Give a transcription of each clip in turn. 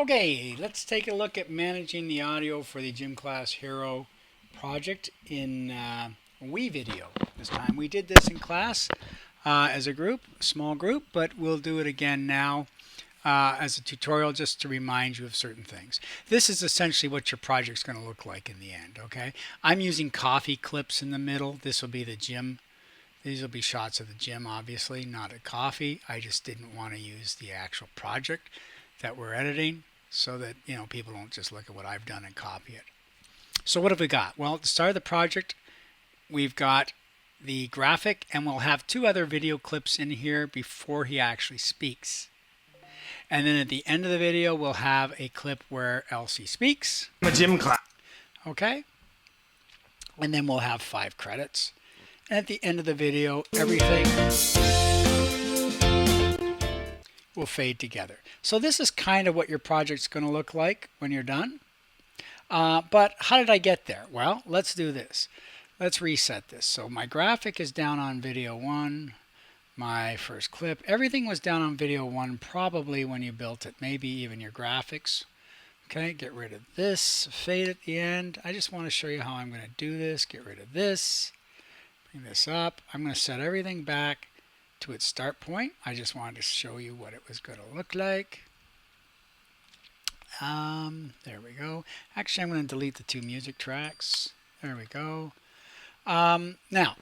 Okay, let's take a look at managing the audio for the Gym Class Hero project in WeVideo. This time we did this in class as a group, a small group, but we'll do it again now as a tutorial just to remind you of certain things. This is essentially what your project's going to look like in the end, okay? I'm using coffee clips in the middle. This will be the gym. These will be shots of the gym, obviously, not a coffee. I just didn't want to use the actual project that we're editing so that, people don't just look at what I've done and copy it. So what have we got? Well, at the start of the project, we've got the graphic, and we'll have two other video clips in here before he actually speaks. And then at the end of the video, we'll have a clip where Elsie speaks. A gym class. Okay. And then we'll have 5 credits. And at the end of the video, everything will fade together. So this is kind of what your project's going to look like when you're done. But how did I get there? Well, let's do this. Let's reset this. So my graphic is down on video 1. My first clip. Everything was down on video 1 probably when you built it. Maybe even your graphics. Okay, get rid of this. Fade at the end. I just want to show you how I'm going to do this. Get rid of this. Bring this up. I'm going to set everything back to its start point. I just wanted to show you what it was going to look like. There we go. Actually, I'm going to delete the 2 music tracks. There we go. Now,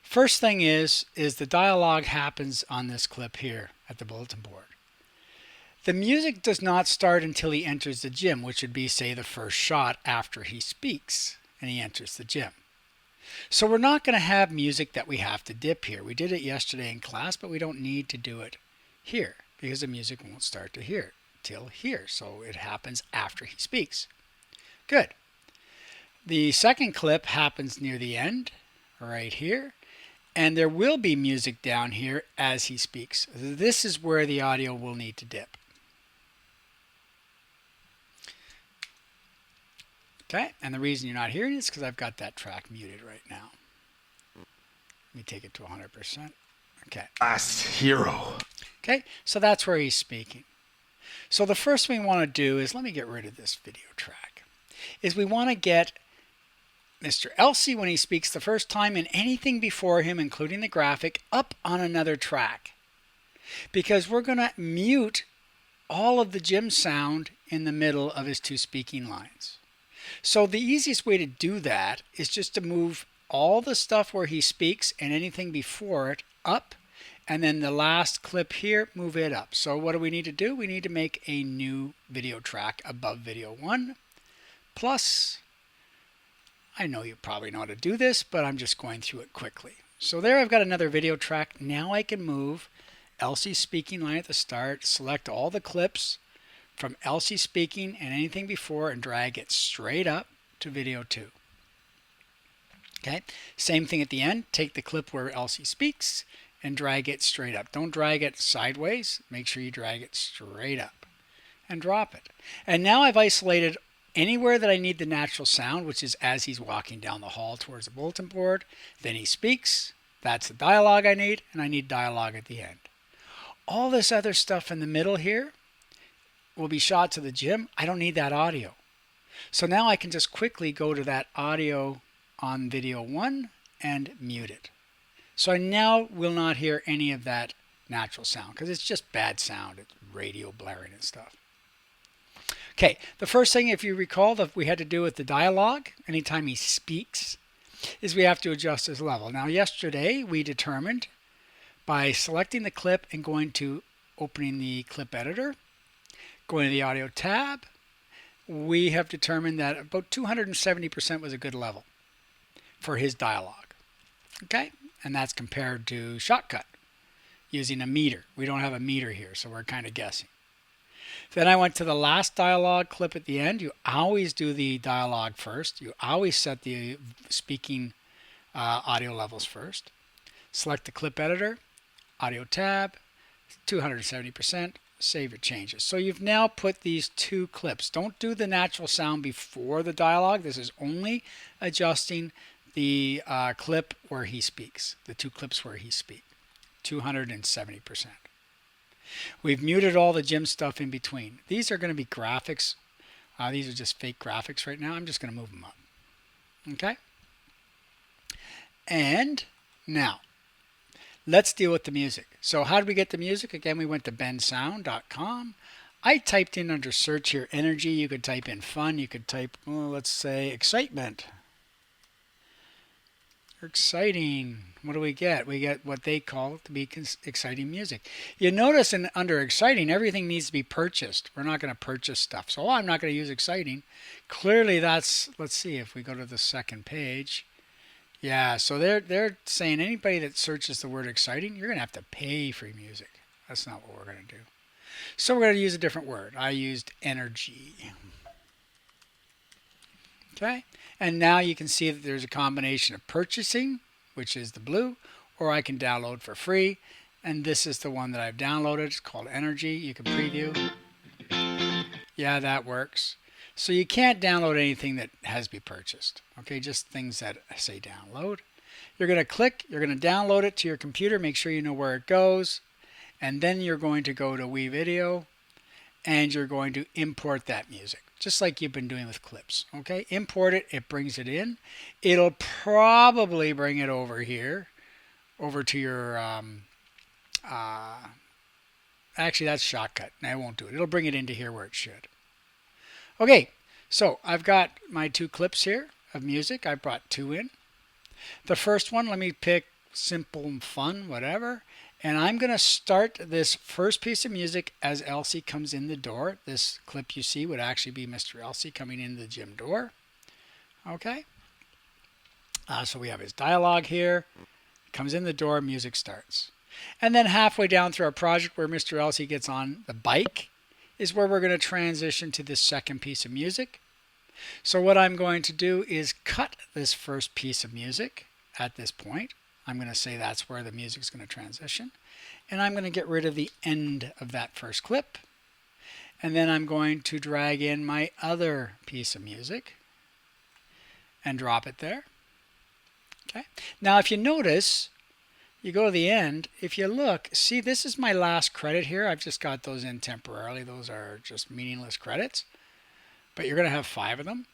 first thing is the dialogue happens on this clip here at the bulletin board. The music does not start until he enters the gym, which would be, say, the first shot after he speaks and he enters the gym. So we're not going to have music that we have to dip here. We did it yesterday in class, but we don't need to do it here because the music won't start to here till here. So it happens after he speaks. Good. The second clip happens near the end, right here. And there will be music down here as he speaks. This is where the audio will need to dip. Okay, and the reason you're not hearing it is because I've got that track muted right now. Let me take it to 100%. Okay. Last hero. Okay, so that's where he's speaking. So the first thing we want to do is, let me get rid of this video track, is we want to get Mr. Elsie, when he speaks the first time, and anything before him, including the graphic, up on another track. Because we're going to mute all of the gym sound in the middle of his 2 speaking lines. So the easiest way to do that is just to move all the stuff where he speaks and anything before it up, and then the last clip here, move it up. So what do we need to do? We need to make a new video track above video 1, plus, I know you probably know how to do this, but I'm just going through it quickly. So there I've got another video track. Now I can move Elsie's speaking line at the start, select all the clips from Elsie speaking and anything before, and drag it straight up to video 2. Okay, same thing at the end. Take the clip where Elsie speaks and drag it straight up. Don't drag it sideways. Make sure you drag it straight up and drop it. And now I've isolated anywhere that I need the natural sound, which is as he's walking down the hall towards the bulletin board. Then he speaks. That's the dialogue I need, and I need dialogue at the end. All this other stuff in the middle here will be shots of the gym. I don't need that audio. So now I can just quickly go to that audio on video 1 and mute it. So I now will not hear any of that natural sound because it's just bad sound. It's radio blaring and stuff. Okay, the first thing, if you recall, that we had to do with the dialogue, anytime he speaks, is we have to adjust his level. Now, yesterday we determined by selecting the clip and going to opening the clip editor, going to the audio tab, we have determined that about 270% was a good level for his dialogue. Okay, and that's compared to Shotcut using a meter. We don't have a meter here, so we're kind of guessing. Then I went to the last dialogue clip at the end. You always do the dialogue first. You always set the speaking audio levels first. Select the clip editor, audio tab, 270%, save your changes. So you've now put these 2 clips. Don't do the natural sound before the dialogue. This is only adjusting the clip where he speaks, the 2 clips where he speaks, 270%. We've muted all the gym stuff in between. These are going to be graphics. These are just fake graphics right now. I'm just going to move them up. Okay? And now, let's deal with the music. So how did we get the music? Again, we went to bensound.com. I typed in under search here energy. You could type in fun. You could type, well, let's say excitement. Exciting. What do we get? We get what they call to be exciting music. You notice under exciting, everything needs to be purchased. We're not going to purchase stuff. So I'm not going to use exciting. Clearly that's, let's see if we go to the second page. Yeah, so they're saying anybody that searches the word exciting, you're going to have to pay for music. That's not what we're going to do. So we're going to use a different word. I used energy. Okay, and now you can see that there's a combination of purchasing, which is the blue, or I can download for free. And this is the one that I've downloaded. It's called Energy. You can preview. Yeah, that works. So you can't download anything that has to be purchased. Okay, just things that say download. You're going to click, you're going to download it to your computer, make sure you know where it goes. And then you're going to go to WeVideo and you're going to import that music, just like you've been doing with clips. Okay, import it, it brings it in. It'll probably bring it over here, over to your, actually that's shortcut. I won't do it. It'll bring it into here where it should. Okay, so I've got my two clips here of music. I brought two in. The first one, let me pick simple and fun, whatever. And I'm going to start this first piece of music as Elsie comes in the door. This clip you see would actually be Mr. Elsie coming in the gym door. Okay. So we have his dialogue here. Comes in the door, music starts. And then halfway down through our project where Mr. Elsie gets on the bike is where we're going to transition to this second piece of music. So what I'm going to do is cut this first piece of music at this point. I'm going to say that's where the music's going to transition. And I'm going to get rid of the end of that first clip. And then I'm going to drag in my other piece of music and drop it there. Okay. Now if you notice, you go to the end, if you look, see this is my last credit here. I've just got those in temporarily. Those are just meaningless credits. But you're going to have 5 of them.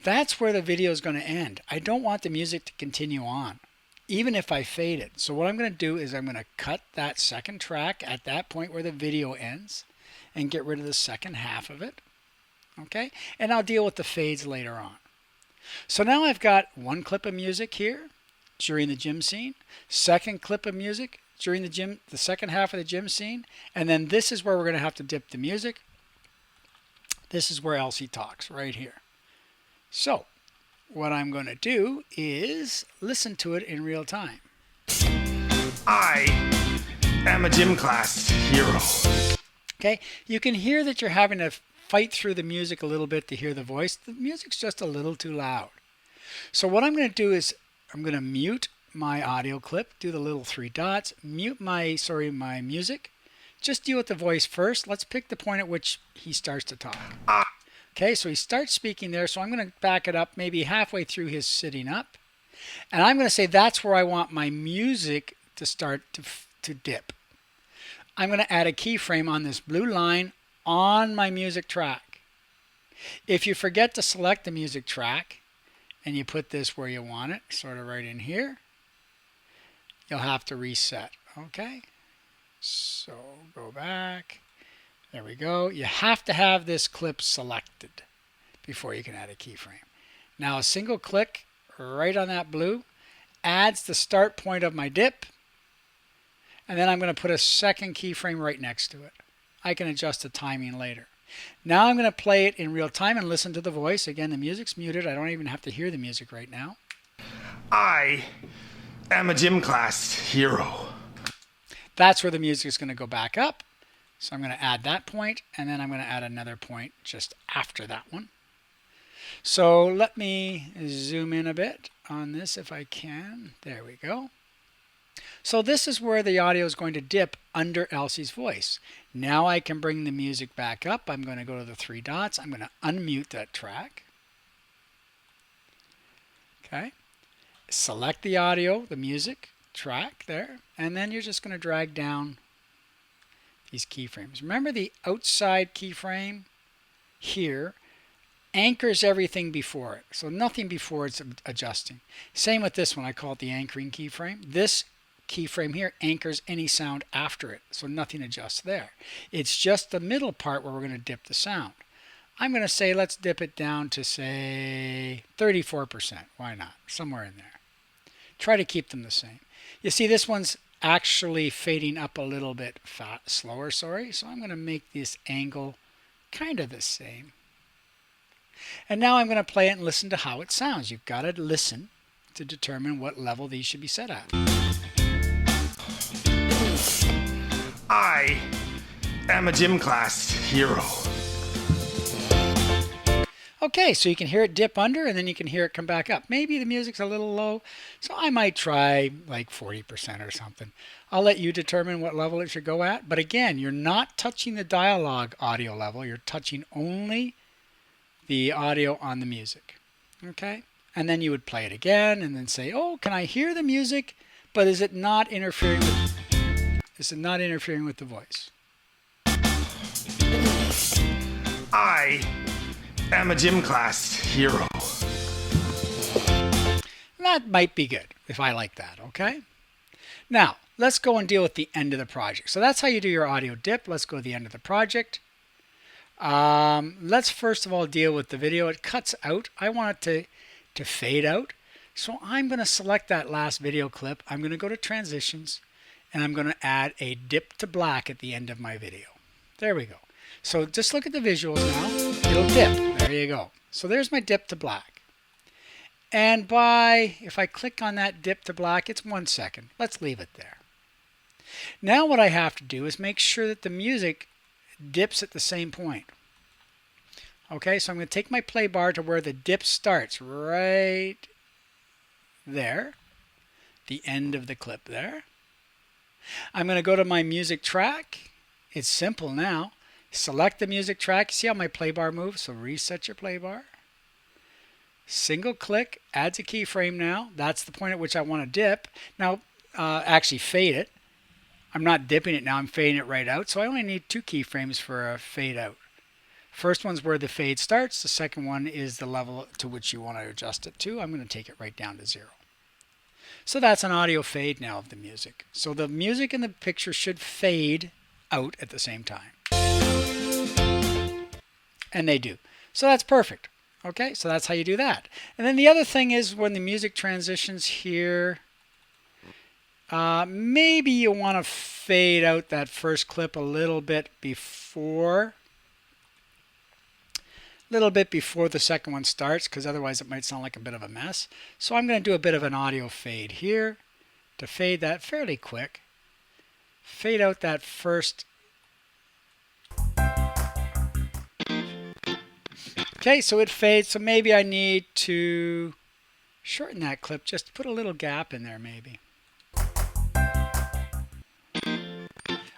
That's where the video is going to end. I don't want the music to continue on, even if I fade it. So what I'm going to do is I'm going to cut that second track at that point where the video ends and get rid of the second half of it. Okay? And I'll deal with the fades later on. So now I've got one clip of music here during the gym scene, second clip of music during the second half of the gym scene, and then this is where we're going to have to dip the music. This is where Elsie talks, right here. So what I'm going to do is listen to it in real time. I am a gym class hero. Okay, you can hear that you're having to fight through the music a little bit to hear the voice. The music's just a little too loud. So what I'm going to do is I'm going to mute my audio clip, do the little 3 dots, mute my music. Just deal with the voice first. Let's pick the point at which he starts to talk. Okay, so he starts speaking there, so I'm going to back it up maybe halfway through his sitting up. And I'm going to say that's where I want my music to start to dip. I'm going to add a keyframe on this blue line on my music track. If you forget to select the music track and you put this where you want it, sort of right in here, you'll have to reset. Okay, so go back. There we go. You have to have this clip selected before you can add a keyframe. Now a single click right on that blue adds the start point of my dip. And then I'm going to put a second keyframe right next to it. I can adjust the timing later. Now I'm going to play it in real time and listen to the voice. Again, the music's muted. I don't even have to hear the music right now. I am a gym class hero. That's where the music is going to go back up. So I'm going to add that point, and then I'm going to add another point just after that one. So let me zoom in a bit on this if I can. There we go. So this is where the audio is going to dip under Elsie's voice. Now I can bring the music back up. I'm going to go to the 3 dots. I'm going to unmute that track. Okay. Select the audio, the music track there, and then you're just going to drag down these keyframes. Remember the outside keyframe here anchors everything before it. So nothing before it's adjusting. Same with this one. I call it the anchoring keyframe. This keyframe here anchors any sound after it. So nothing adjusts there. It's just the middle part where we're going to dip the sound. I'm going to say let's dip it down to, say, 34%. Why not? Somewhere in there. Try to keep them the same. You see, this one's actually fading up a little bit slower, so I'm going to make this angle kind of the same. And now I'm going to play it and listen to how it sounds. You've got to listen to determine what level these should be set at. I am a gym class hero. Okay, so you can hear it dip under and then you can hear it come back up. Maybe the music's a little low, so I might try like 40% or something. I'll let you determine what level it should go at. But again, you're not touching the dialogue audio level. You're touching only the audio on the music. Okay? And then you would play it again and then say, oh, can I hear the music? But is it not interfering with the voice? I am a gym class hero. That might be good if I like that, okay? Now, let's go and deal with the end of the project. So that's how you do your audio dip. Let's go to the end of the project. Let's first of all deal with the video. It cuts out. I want it to fade out. So I'm going to select that last video clip. I'm going to go to transitions and I'm going to add a dip to black at the end of my video. There we go. So just look at the visuals now. It'll dip. There you go. So there's my dip to black. And if I click on that dip to black, it's 1 second. Let's leave it there. Now what I have to do is make sure that the music dips at the same point. Okay, so I'm going to take my play bar to where the dip starts, right there, the end of the clip there. I'm going to go to my music track. It's simple now. Select the music track. See how my play bar moves? So reset your play bar. Single click, adds a keyframe now. That's the point at which I want to dip. Now, actually fade it. I'm not dipping it now. I'm fading it right out. So I only need 2 keyframes for a fade out. First one's where the fade starts. The second one is the level to which you want to adjust it to. I'm going to take it right down to 0. So that's an audio fade now of the music. So the music and the picture should fade out at the same time. And they do. So that's perfect. Okay, so that's how you do that. And then the other thing is when the music transitions here, maybe you want to fade out that first clip a little bit before the second one starts, because otherwise it might sound like a bit of a mess. So I'm going to do a bit of an audio fade here to fade that fairly quick. Fade out that first. Okay, so it fades. So maybe I need to shorten that clip, just put a little gap in there maybe.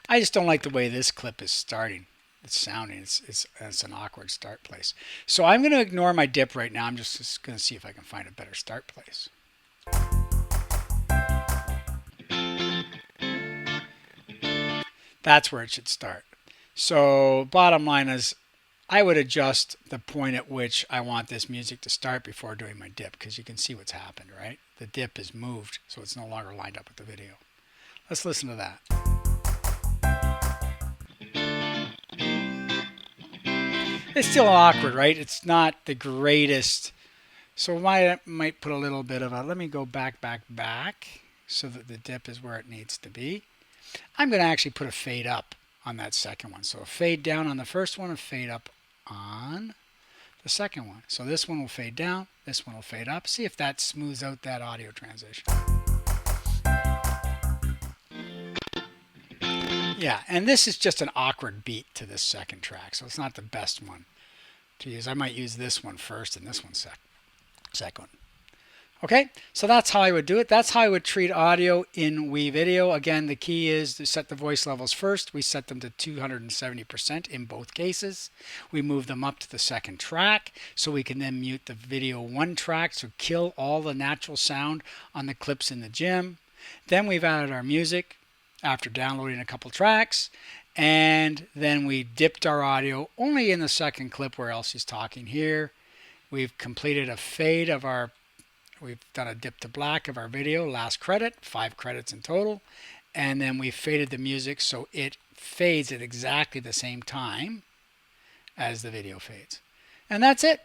I just don't like the way this clip is starting. It's sounding. It's an awkward start place. So I'm going to ignore my dip right now. I'm just going to see if I can find a better start place. That's where it should start. So bottom line is I would adjust the point at which I want this music to start before doing my dip, because you can see what's happened, right? The dip is moved, so it's no longer lined up with the video. Let's listen to that. It's still awkward, right? It's not the greatest. So I might put a little bit of a, let me go back, so that the dip is where it needs to be. I'm going to actually put a fade up on that second one. So a fade down on the first one, a fade up on the second one. So this one will fade down, this one will fade up. See if that smooths out that audio transition. Yeah, and this is just an awkward beat to this second track, so it's not the best one to use. I might use this one first and this one second. Okay, so that's how I would do it. That's how I would treat audio in WeVideo. Again, the key is to set the voice levels first. We set them to 270% in both cases. We move them up to the second track so we can then mute the video 1 track to kill all the natural sound on the clips in the gym. Then we've added our music after downloading a couple tracks, And then we dipped our audio only in the second clip where Elsie's talking here. We've completed a fade of we've done a dip to black of our video, last credit, 5 credits in total. And then we faded the music so it fades at exactly the same time as the video fades. And that's it.